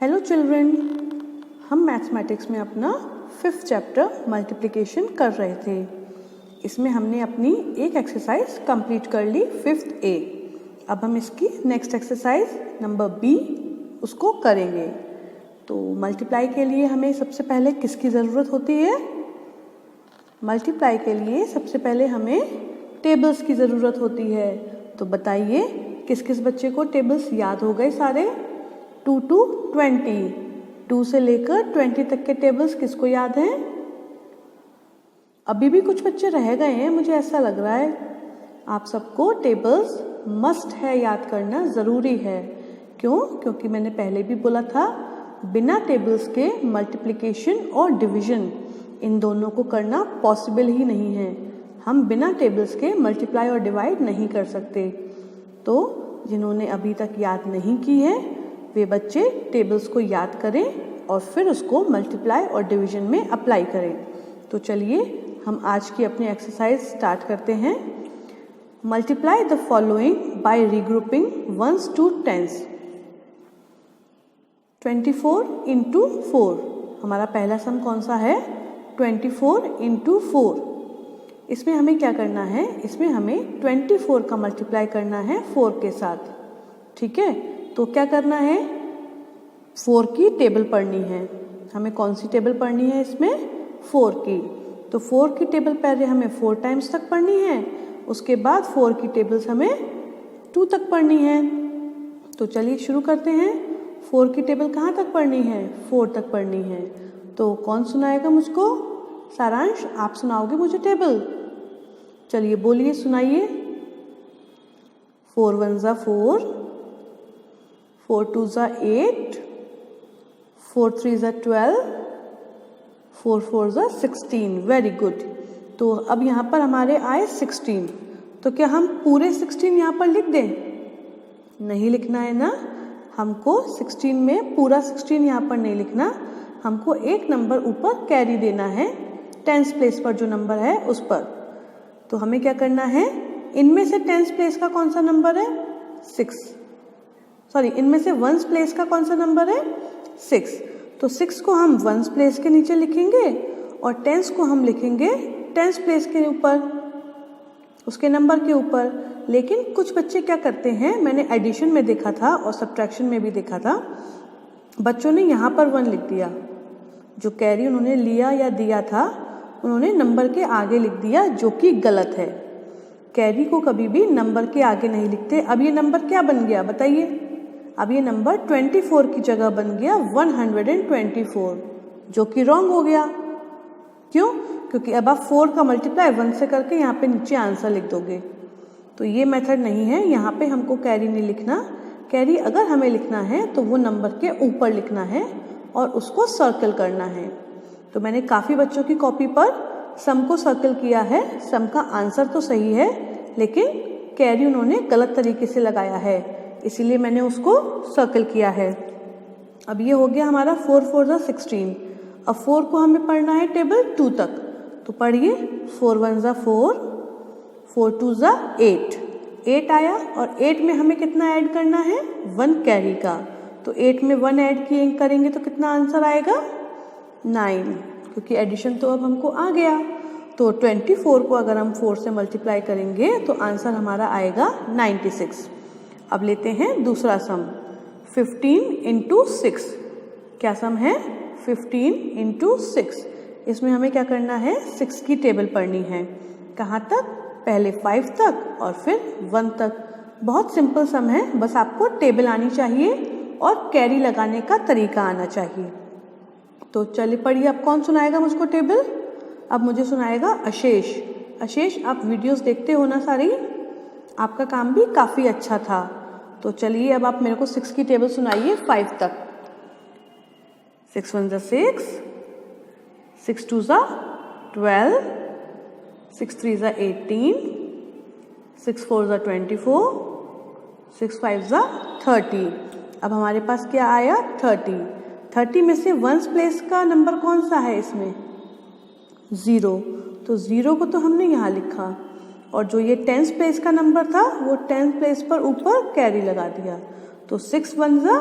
Hello children, हम mathematics में अपना 5th चैप्टर मल्टीप्लिकेशन कर रहे थे। इसमें हमने अपनी एक एक्सरसाइज कंप्लीट कर ली 5th A। अब हम इसकी नेक्स्ट एक्सरसाइज नंबर B उसको करेंगे। तो मल्टीप्लाई के लिए हमें सबसे पहले किसकी ज़रूरत होती है? मल्टीप्लाई के लिए सबसे पहले हमें टेबल्स की ज़रूरत होती है। तो बताइए किस किस बच्चे को टेबल्स याद हो गए सारे? 2 to 20, 2 से लेकर 20 तक के टेबल्स किसको याद हैं? अभी भी कुछ बच्चे रह गए हैं, मुझे ऐसा लग रहा है। आप सबको टेबल्स मस्ट है याद करना, ज़रूरी है। क्यों? क्योंकि मैंने पहले भी बोला था, बिना टेबल्स के मल्टीप्लिकेशन और डिवीजन इन दोनों को करना पॉसिबल ही नहीं है। हम बिना टेबल्स के मल्टीप्लाई और डिवाइड नहीं कर सकते। तो जिन्होंने अभी तक याद नहीं की है वे बच्चे टेबल्स को याद करें और फिर उसको मल्टीप्लाई और डिवीजन में अप्लाई करें। तो चलिए हम आज की अपनी एक्सरसाइज स्टार्ट करते हैं। Multiply the following by regrouping ones to tens. 24 into 4, हमारा पहला सम कौन सा है? 24 इंटू 4। इसमें हमें क्या करना है? इसमें हमें 24 का मल्टीप्लाई करना है 4 के साथ। ठीक है, तो क्या करना है? 4 की टेबल पढ़नी है। हमें कौन सी टेबल पढ़नी है इसमें? 4 की। तो 4 की टेबल पहले हमें 4 टाइम्स तक पढ़नी है, उसके बाद 4 की टेबल्स हमें 2 तक पढ़नी है। तो चलिए शुरू करते हैं। 4 की टेबल कहाँ तक पढ़नी है? 4 तक पढ़नी है। तो कौन सुनाएगा मुझको? सारांश, आप सुनाओगे मुझे टेबल? चलिए बोलिए, सुनाइए। 4 1 ज़ा 4, 4 2 ज़ा 8, 4 3 ज़ा 12, 4 4 ज़ा 16। Very good. तो अब यहाँ पर हमारे आए 16। तो क्या हम पूरे 16 यहाँ पर लिख दें? नहीं लिखना है ना। हमको 16 में पूरा 16 यहाँ पर नहीं लिखना, हमको एक नंबर ऊपर कैरी देना है, 10th प्लेस पर जो नंबर है उस पर। तो हमें क्या करना है? इनमें से 10th प्लेस का कौन सा नंबर है? 6। सॉरी, इनमें से 1st प्लेस का कौन सा नंबर है? 6। तो 6 को हम 1st प्लेस के नीचे लिखेंगे और 10th को हम लिखेंगे 10th प्लेस के ऊपर, उसके नंबर के ऊपर। लेकिन कुछ बच्चे क्या करते हैं, मैंने एडिशन में देखा था और सब्ट्रैक्शन में भी देखा था, बच्चों ने यहाँ पर 1 लिख दिया। जो कैरी उन्होंने लिया या दिया था उन्होंने नंबर के आगे लिख दिया, जो कि गलत है। कैरी को कभी भी नंबर के आगे नहीं लिखते। अब ये नंबर क्या बन गया बताइए? अब ये नंबर 24 की जगह बन गया 124, जो कि रॉन्ग हो गया। क्यों? क्योंकि अब आप 4 का मल्टीप्लाई 1 से करके यहाँ पे नीचे आंसर लिख दोगे। तो ये मेथड नहीं है, यहाँ पे हमको कैरी नहीं लिखना। कैरी अगर हमें लिखना है तो वो नंबर के ऊपर लिखना है और उसको सर्कल करना है। तो मैंने काफ़ी बच्चों की कॉपी पर सम को सर्कल किया है। सम का आंसर तो सही है लेकिन कैरी उन्होंने गलत तरीके से लगाया है, इसीलिए मैंने उसको सर्कल किया है। अब ये हो गया हमारा 4 4 ज़ा 16। अब 4 को हमें पढ़ना है टेबल 2 तक। तो पढ़िए, 4 1 ज़ा 4, 4 2 ज़ा 8। 8 आया और 8 में हमें कितना ऐड करना है? 1 कैरी का। तो 8 में 1 ऐड किए करेंगे तो कितना आंसर आएगा? 9, क्योंकि एडिशन तो अब हमको आ गया। तो 24 को अगर हम 4 से मल्टीप्लाई करेंगे तो आंसर हमारा आएगा 96। अब लेते हैं दूसरा सम, 15 इंटू 6। क्या सम है? 15 इंटू 6। इसमें हमें क्या करना है? 6 की टेबल पढ़नी है। कहाँ तक? पहले 5 तक और फिर 1 तक। बहुत सिंपल सम है, बस आपको टेबल आनी चाहिए और कैरी लगाने का तरीका आना चाहिए। तो चलिए पढ़िए। अब कौन सुनाएगा मुझको टेबल? अब मुझे सुनाएगा अशेष। अशेष, आप वीडियोस देखते हो ना सारी? आपका काम भी काफ़ी अच्छा था। तो चलिए अब आप मेरे को 6 की टेबल सुनाइए 5 तक। 6 1 ज़ा 6, 6 2 ज़ा 12, 6 3 ज़ा 18, 6 4 ज़ा 24, 6 5 ज़ा 30। अब हमारे पास क्या आया? 30। 30 में से 1st प्लेस का नंबर कौन सा है इसमें? 0। तो 0 को तो हमने यहाँ लिखा और जो ये 10th प्लेस का नंबर था वो 10th प्लेस पर ऊपर कैरी लगा दिया। तो 6 1 ज़ा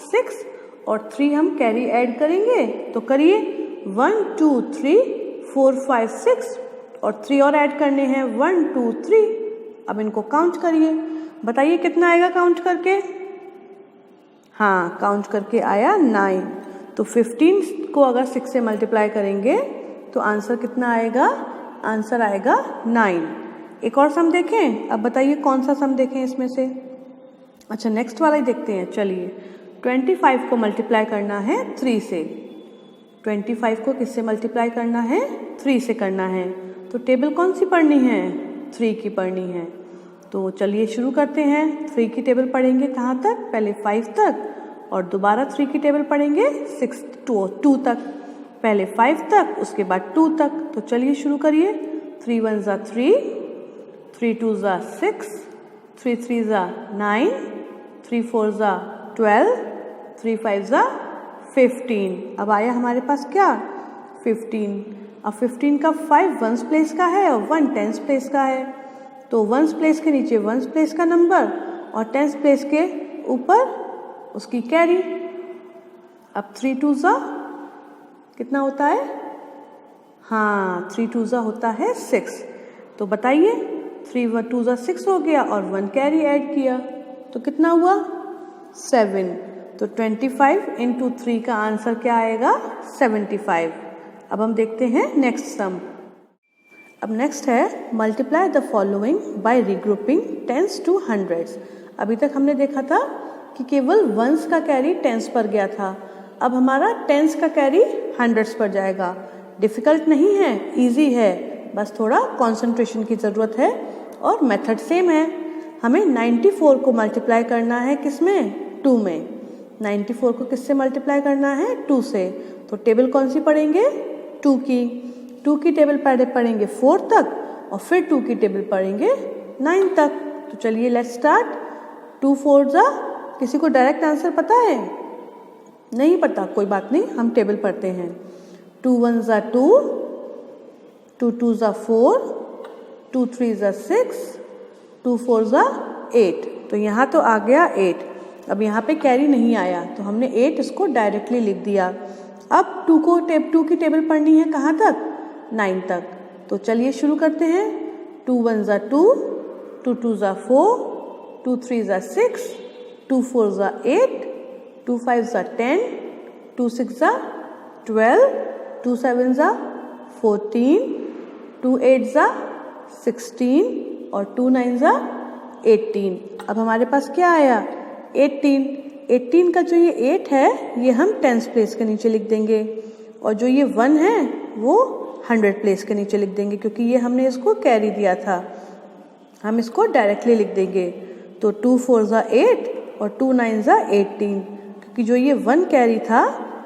6 और 3 हम कैरी ऐड करेंगे, तो करिए 1 2 3 4 5 6 और 3 और ऐड करने हैं 1 2 3। अब इनको काउंट करिए, बताइए कितना आएगा काउंट करके। हाँ, काउंट करके आया 9। तो 15 को अगर 6 से मल्टीप्लाई करेंगे तो आंसर कितना आएगा, आंसर आएगा 9। एक और सम देखें, अब बताइए कौन सा सम देखें इसमें से। अच्छा, नेक्स्ट वाला ही देखते हैं। चलिए, 25 को मल्टीप्लाई करना है 3 से। 25 को किससे मल्टीप्लाई करना है, 3 से करना है। तो टेबल कौन सी पढ़नी है, 3 की पढ़नी है। तो चलिए शुरू करते हैं। 3 की टेबल पढ़ेंगे कहाँ तक, पहले 5 तक और दोबारा 3 की टेबल पढ़ेंगे 2 तक। पहले 5 तक, उसके बाद 2 तक। तो चलिए शुरू करिए। 3 1 ज़ा 3, 3 2 ज़ा 6, 3 3 ज़ा 9, 3 4 ज़ा 12, 3 5 ज़ा 15। अब आया हमारे पास क्या, 15। अब 15 का 5 वंस प्लेस का है और 1 टेंस प्लेस का है। तो वंस प्लेस के नीचे वंस प्लेस का नंबर और टेंस प्लेस के ऊपर उसकी कैरी। अब 3 2 ज़ा कितना होता है, हाँ 3 2 ज़ा होता है 6। तो बताइए 3 2 ज़ा 6 हो गया और 1 कैरी ऐड किया तो कितना हुआ, 7। तो 25 इंटू 3 का आंसर क्या आएगा, 75। अब हम देखते हैं नेक्स्ट सम। अब नेक्स्ट है multiply the following by regrouping tens to hundreds. अभी तक हमने देखा था कि केवल वंस का कैरी टेंस पर गया था, अब हमारा टेंस का कैरी हंड्रेड्स पर जाएगा। डिफ़िकल्ट नहीं है, इजी है, बस थोड़ा कंसंट्रेशन की ज़रूरत है और मेथड सेम है। हमें 94 को मल्टीप्लाई करना है किसमें, 2 में। 94 को किससे मल्टीप्लाई करना है, 2 से। तो टेबल कौन सी पढ़ेंगे, 2 की टेबल पहले पढ़ेंगे 4 तक और फिर 2 की टेबल पढ़ेंगे 9 तक। तो चलिए लेट्स स्टार्ट। 2 4 ज़ा, किसी को डायरेक्ट आंसर पता है, नहीं पता, कोई बात नहीं, हम टेबल पढ़ते हैं। 2 1 ज़ा 2, 2 2 ज़ा 4, 2 3 ज़ा 6, 2 4 ज़ा 8। तो यहाँ तो आ गया 8। अब यहाँ पे कैरी नहीं आया तो हमने 8 इसको डायरेक्टली लिख दिया। अब 2 की टेबल पढ़नी है कहाँ तक, 9 तक। तो चलिए शुरू करते हैं। 2 1 ज़ा 2, 2 2 ज़ा 4, 2 3 ज़ा 6, 2 4 ज़ा 8, 2 5 ज़ा 10, 2 6 ज़ा 12, 2 7 ज़ा 14, 2 8 ज़ा 16 और 2 9 ज़ा 18। अब हमारे पास क्या आया, 18 का जो ये 8 है ये हम टेंस प्लेस के नीचे लिख देंगे और जो ये 1 है वो 100 प्लेस के नीचे लिख देंगे, क्योंकि ये हमने इसको कैरी दिया था, हम इसको डायरेक्टली लिख देंगे। तो 2 4 ज़ा 8 और 2 9 ज़ा 18, क्योंकि जो ये 1 कैरी था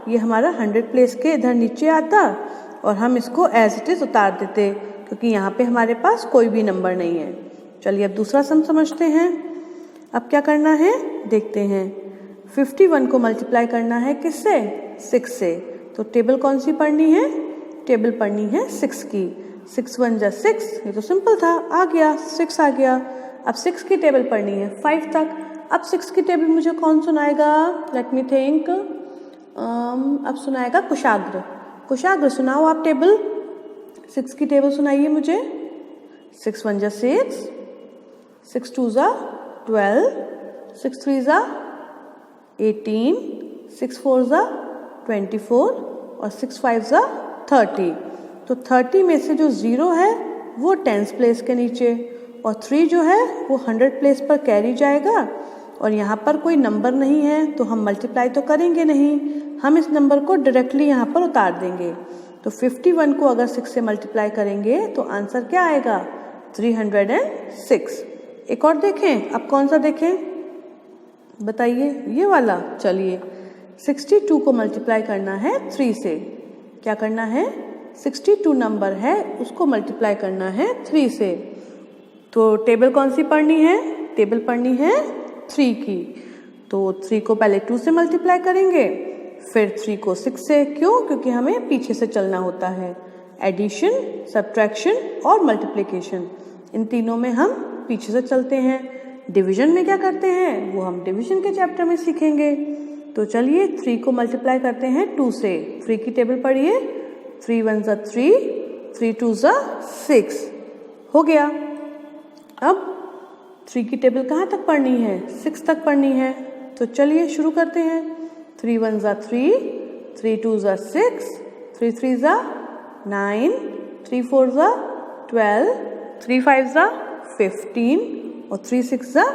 ये हमारा 100 प्लेस के इधर नीचे आता और हम इसको एज इट इज़ उतार देते, क्योंकि यहाँ पे हमारे पास कोई भी नंबर नहीं है। चलिए अब दूसरा सम समझते हैं। अब क्या करना है देखते हैं। 51 को मल्टीप्लाई करना है किससे, 6 से। तो टेबल कौन सी पढ़नी है, टेबल पढ़नी है 6 की। 6 1 ज़ा 6, ये तो सिंपल था, आ गया 6 आ गया। अब 6 की टेबल पढ़नी है 5 तक। अब 6 की टेबल मुझे कौन सुनाएगा, लेट मी थिंक। अब सुनाएगा कुशाग्र। कुशाग्र सुनाओ आप टेबल, 6 की टेबल सुनाइए मुझे। 6 1 ज़ा 6, 6 2 ज़ा 12, 6 3 ज़ा 18, 6 4 ज़ा 24 और 6 5 ज़ा 30। तो 30 में से जो 0 है वो टेंस प्लेस के नीचे और 3 जो है वो 100 प्लेस पर कैरी जाएगा और यहाँ पर कोई नंबर नहीं है तो हम मल्टीप्लाई तो करेंगे नहीं, हम इस नंबर को डायरेक्टली यहाँ पर उतार देंगे। तो 51 को अगर 6 से मल्टीप्लाई करेंगे तो आंसर क्या आएगा, 306। एक और देखें, अब कौन सा देखें बताइए, ये वाला। चलिए 62 को मल्टीप्लाई करना है 3 से। क्या करना है, 62 नंबर है उसको मल्टीप्लाई करना है 3 से। तो टेबल कौन सी पढ़नी है, टेबल पढ़नी है 3 की। तो 3 को पहले 2 से मल्टीप्लाई करेंगे, फिर 3 को 6 से। क्यों, क्योंकि हमें पीछे से चलना होता है। एडिशन, सब्ट्रैक्शन और मल्टीप्लिकेशन, इन तीनों में हम पीछे से चलते हैं। डिवीजन में क्या करते हैं वो हम डिवीजन के चैप्टर में सीखेंगे। तो चलिए 3 को मल्टीप्लाई करते हैं 2 से। 3 की टेबल पढ़िए, 3 1 ज़ा 3, 3 2 ज़ा 6 हो गया। अब 3 की टेबल कहाँ तक पढ़नी है? 6 तक पढ़नी है। तो चलिए शुरू करते हैं। 3 1 ज़ा 3, 3 2 ज़ा 6, 3 3 ज़ा 9, 3 4 ज़ा 12, 3 5 ज़ा 15 और 3 6 ज़ा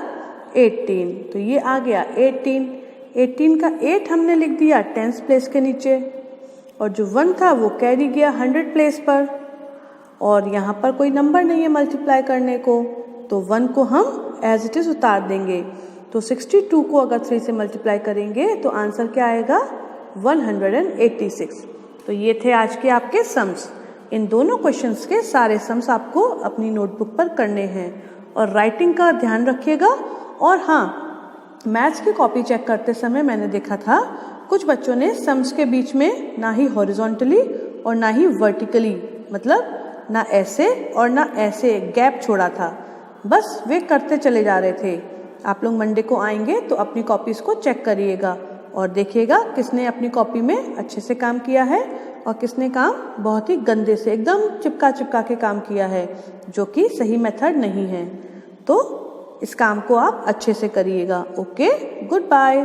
18। तो ये आ गया 18 का 8 हमने लिख दिया 10th प्लेस के नीचे, और जो 1 था वो कैरी गया 100 प्लेस पर, और यहाँ पर कोई नंबर नहीं है मल्टीप्लाई करने को, तो 1 को हम एज इट इज़ उतार देंगे। तो 62 को अगर 3 से मल्टीप्लाई करेंगे तो आंसर क्या आएगा? 186। तो ये थे आज के आपके सम्स। इन दोनों क्वेश्चंस के सारे सम्स आपको अपनी नोटबुक पर करने हैं, और राइटिंग का ध्यान रखिएगा। और हाँ, मैथ्स की कॉपी चेक करते समय मैंने देखा था कुछ बच्चों ने सम्स के बीच में ना ही हॉरिजॉन्टली और ना ही वर्टिकली, मतलब ना ऐसे और ना ऐसे गैप छोड़ा था, बस वे करते चले जा रहे थे। आप लोग मंडे को आएंगे तो अपनी कॉपीज को चेक करिएगा और देखिएगा किसने अपनी कॉपी में अच्छे से काम किया है और किसने काम बहुत ही गंदे से एकदम चिपका के काम किया है, जो कि सही मेथड नहीं है। तो इस काम को आप अच्छे से करिएगा। Okay, good bye.